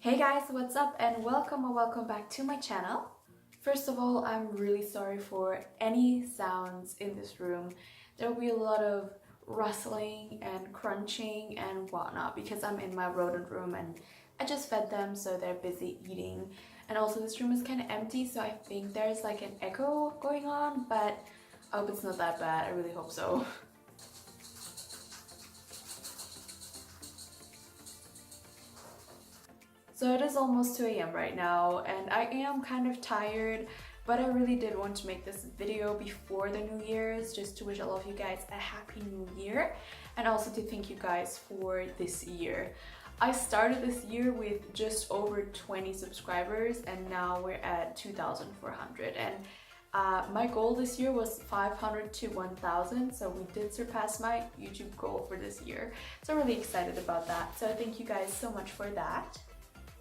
Hey guys, what's up and welcome back to my channel. First of all, I'm really sorry for any sounds in this room. There will be a lot of rustling and crunching and whatnot because I'm in my rodent room and I just fed them, so they're busy eating. And also this room is kind of empty, so I think there's like an echo going on, but I hope it's not that bad. I really hope so. So it is almost 2 a.m. right now and I am kind of tired, but I really did want to make this video before the New Year's just to wish all of you guys a happy new year and also to thank you guys for this year. I started this year with just over 20 subscribers and now we're at 2,400, and my goal this year was 500 to 1,000, so we did surpass my YouTube goal for this year. So I'm really excited about that. So thank you guys so much for that.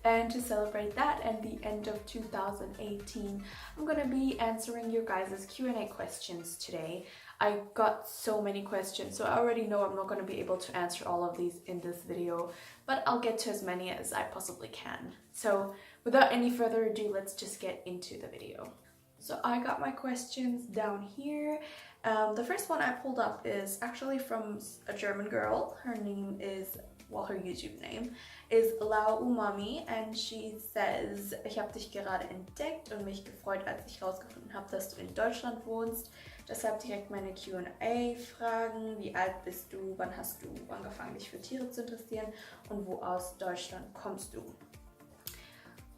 And to celebrate that and the end of 2018, I'm gonna be answering your guys' Q&A questions today. I got so many questions, so I already know I'm not gonna be able to answer all of these in this video, but I'll get to as many as I possibly can. So without any further ado, let's just get into the video. So I got my questions down here. The first one I pulled up is actually from a German girl. Her name is, well, her YouTube name is Lau Umami, and she says, ich habe dich gerade entdeckt und mich gefreut, als ich herausgefunden habe, dass du in Deutschland wohnst. Deshalb direkt meine Q&A-Fragen. Wie alt bist du? Wann hast du angefangen, dich für Tiere zu interessieren? Und wo aus Deutschland kommst du?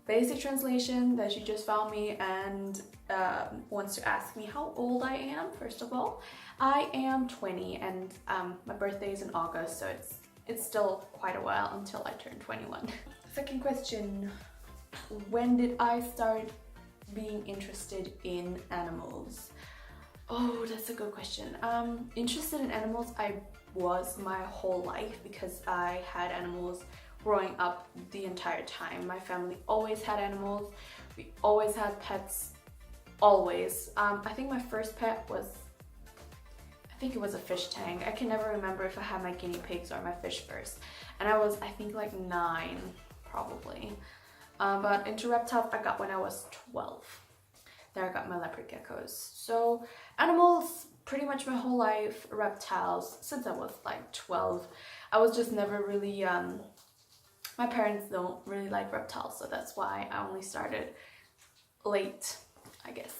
Basic translation, that she just found me and wants to ask me how old I am. First of all, I am 20 and my birthday is in August, so it's still quite a while until I turn 21. Second question, when did I start being interested in animals? Oh, that's a good question. Interested in animals I was my whole life because I had animals growing up the entire time. My family always had animals. We always had pets, always. I think my first pet was, I think it was a fish tank. I can never remember if I had my guinea pigs or my fish first. And I was, I think, like 9, probably. But into reptiles I got when I was 12. There I got my leopard geckos. So animals pretty much my whole life, reptiles since I was like 12. I was just never really, my parents don't really like reptiles, so that's why I only started late, I guess.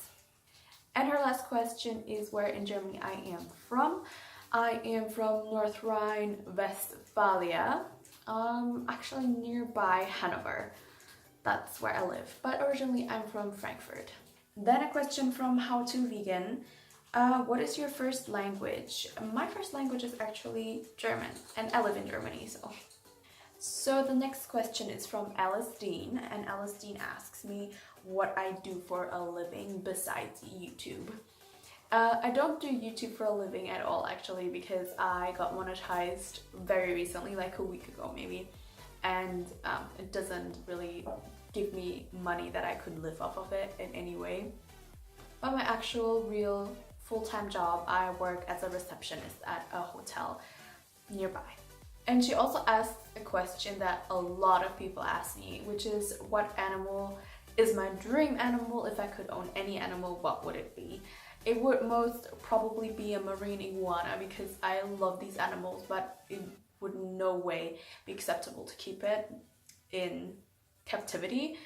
And her last question is where in Germany I am from. I am from North Rhine-Westphalia, actually nearby Hanover. That's where I live, but originally I'm from Frankfurt. Then a question from How to Vegan. What is your first language? My first language is actually German, and I live in Germany, so. So the next question is from Alice Dean, and Alice Dean asks me what I do for a living besides YouTube. I don't do YouTube for a living at all, actually, because I got monetized very recently, like a week ago maybe, and it doesn't really give me money that I could live off of it in any way. But my actual real full-time job, I work as a receptionist at a hotel nearby. And she also asked a question that a lot of people ask me, which is what animal is my dream animal? If I could own any animal, what would it be? It would most probably be a marine iguana because I love these animals, but it would in no way be acceptable to keep it in captivity.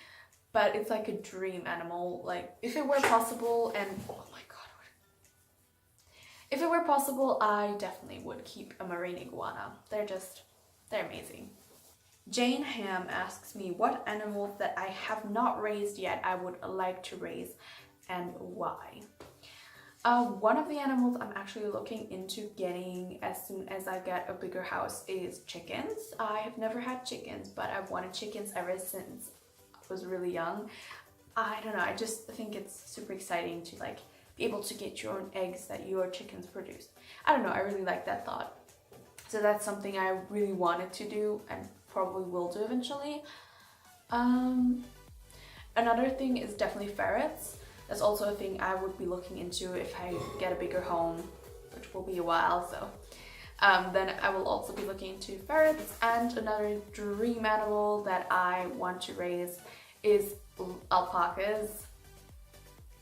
But it's like a dream animal. Like if it were possible, and oh my god, if it were possible, I definitely would keep a marine iguana. They're amazing. Jane Ham asks me what animals that I have not raised yet I would like to raise and why. One of the animals I'm actually looking into getting as soon as I get a bigger house is chickens. I have never had chickens, but I've wanted chickens ever since I was really young. I don't know, I just think it's super exciting to like be able to get your own eggs that your chickens produce. I don't know, I really like that thought. So that's something I really wanted to do and probably will do eventually. Another thing is definitely ferrets. That's also a thing I would be looking into if I get a bigger home, which will be a while, so Then I will also be looking into ferrets, and another dream animal that I want to raise is alpacas.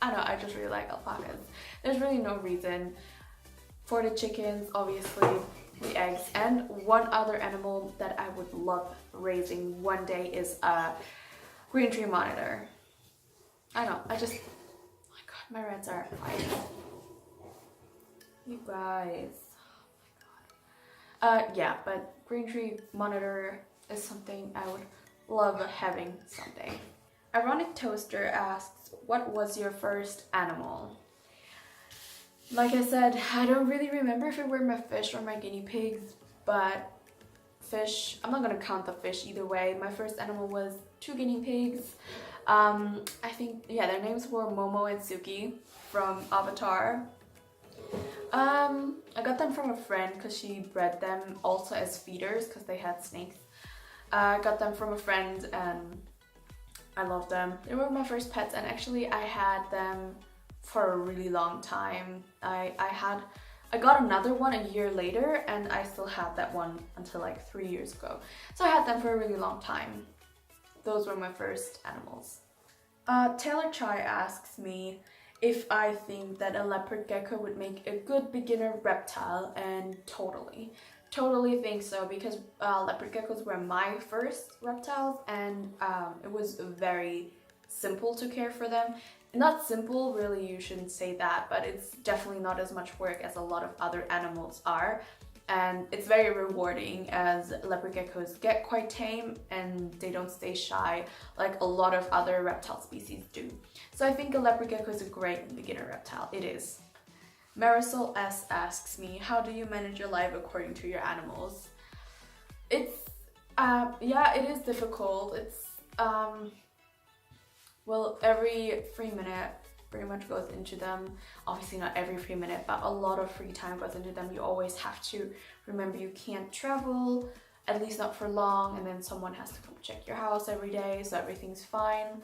I don't know, I just really like alpacas. There's really no reason. For the chickens, obviously, the eggs, and one other animal that I would love raising one day is a green tree monitor. I know, oh my god, my rats are fighting. You guys. Oh my god. Yeah, but green tree monitor is something I would love having someday. Ironic Toaster asks, what was your first animal? Like I said, I don't really remember if it were my fish or my guinea pigs, but fish, I'm not gonna count the fish either way. My first animal was 2 guinea pigs. I think, yeah, their names were Momo and Suki from Avatar. I got them from a friend because she bred them also as feeders because they had snakes. I got them from a friend and I love them. They were my first pets, and actually I had them for a really long time. I got another one a year later, and I still had that one until like 3 years ago. So I had them for a really long time. Those were my first animals. Taylor Chai asks me if I think that a leopard gecko would make a good beginner reptile, and totally think so, because leopard geckos were my first reptiles, and it was very simple to care for them. Not simple, really, you shouldn't say that, but it's definitely not as much work as a lot of other animals are. And it's very rewarding, as leopard geckos get quite tame and they don't stay shy like a lot of other reptile species do. So I think a leopard gecko is a great beginner reptile. It is. Marisol S asks me, how do you manage your life according to your animals? It's, yeah, it is difficult. It's, well, every free minute pretty much goes into them. Obviously not every free minute, but a lot of free time goes into them. You always have to remember you can't travel, at least not for long, and then someone has to come check your house every day so everything's fine.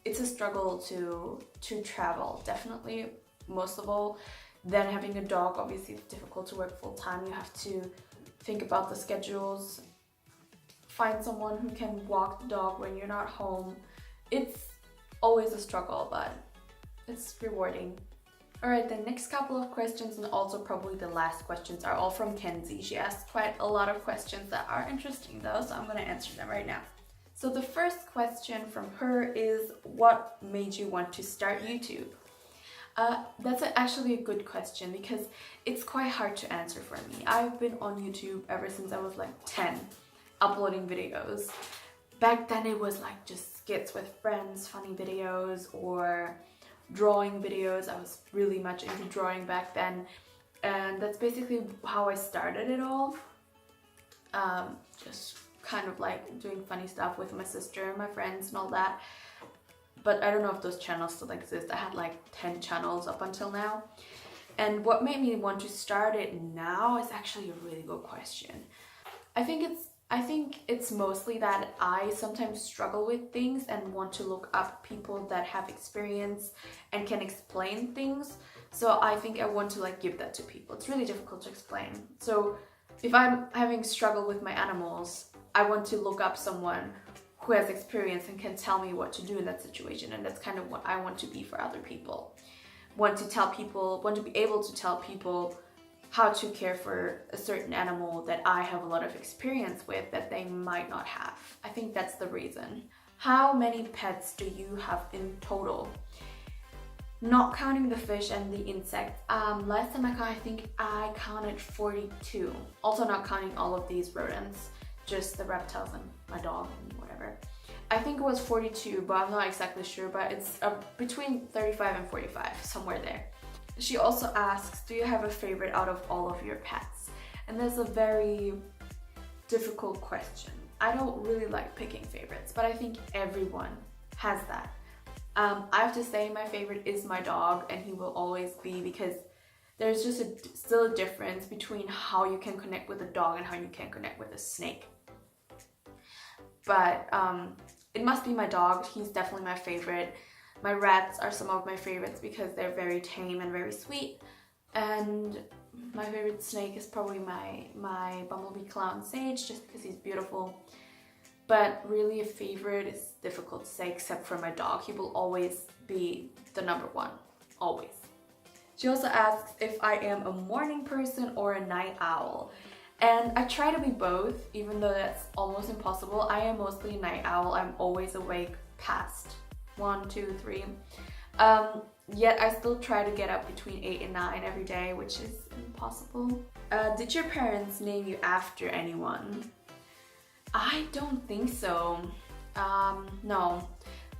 It's a struggle to travel, definitely, most of all. Then having a dog, obviously it's difficult to work full time. You have to think about the schedules, find someone who can walk the dog when you're not home. It's always a struggle, but it's rewarding. Alright, the next couple of questions, and also probably the last questions, are all from Kenzie. She asked quite a lot of questions that are interesting though, so I'm gonna answer them right now. So the first question from her is, what made you want to start YouTube? That's actually a good question, because it's quite hard to answer for me. I've been on YouTube ever since I was like 10, uploading videos. Back then it was like just skits with friends, funny videos, or drawing videos. I was really much into drawing back then, and that's basically how I started it all. Just kind of like doing funny stuff with my sister and my friends and all that. But I don't know if those channels still exist. I had like 10 channels up until now. And what made me want to start it now is actually a really good question. I think it's mostly that I sometimes struggle with things and want to look up people that have experience and can explain things. So I think I want to like give that to people. It's really difficult to explain. So if I'm having struggle with my animals, I want to look up someone who has experience and can tell me what to do in that situation. And that's kind of what I want to be for other people. Want to be able to tell people how to care for a certain animal that I have a lot of experience with that they might not have. I think that's the reason. How many pets do you have in total? Not counting the fish and the insects. Last time I think I counted 42. Also not counting all of these rodents, just the reptiles and my dog and whatever. I think it was 42, but I'm not exactly sure, but it's between 35 and 45, somewhere there. She also asks, do you have a favorite out of all of your pets? And that's a very difficult question. I don't really like picking favorites, but I think everyone has that. I have to say my favorite is my dog, and he will always be, because there's just still a difference between how you can connect with a dog and how you can connect with a snake. But it must be my dog. He's definitely my favorite. My rats are some of my favorites because they're very tame and very sweet. And my favorite snake is probably my bumblebee clown sage, just because he's beautiful. But really a favorite is difficult to say, except for my dog. He will always be the number one, always. She also asks if I am a morning person or a night owl. And I try to be both, even though that's almost impossible. I am mostly a night owl. I'm always awake past 1, 2, 3. Yet I still try to get up between 8 and 9 every day, which is impossible. Did your parents name you after anyone? I don't think so. No.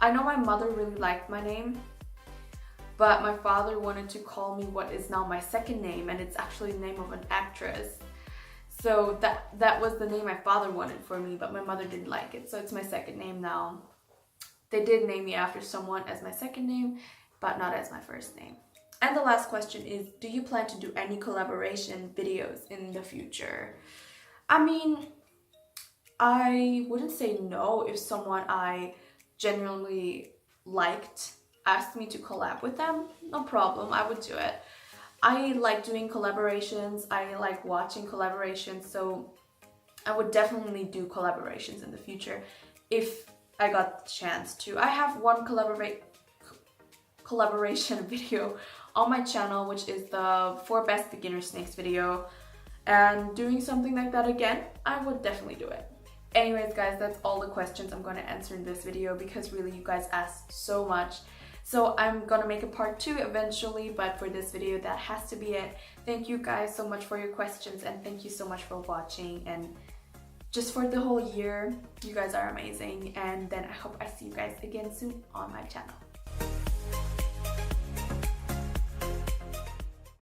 I know my mother really liked my name, but my father wanted to call me what is now my second name, and it's actually the name of an actress. So that was the name my father wanted for me, but my mother didn't like it, so it's my second name now. They did name me after someone as my second name, but not as my first name. And the last question is, do you plan to do any collaboration videos in the future? I mean, I wouldn't say no if someone I genuinely liked asked me to collab with them. No problem, I would do it. I like doing collaborations, I like watching collaborations, so I would definitely do collaborations in the future if I got the chance to. I have one collaboration video on my channel, which is the 4 best beginner snakes video, and doing something like that again, I would definitely do it. Anyways guys, that's all the questions I'm going to answer in this video, because really you guys asked so much. So I'm gonna make a part 2 eventually, but for this video that has to be it. Thank you guys so much for your questions, and thank you so much for watching, and just for the whole year. You guys are amazing, and then I hope I see you guys again soon on my channel.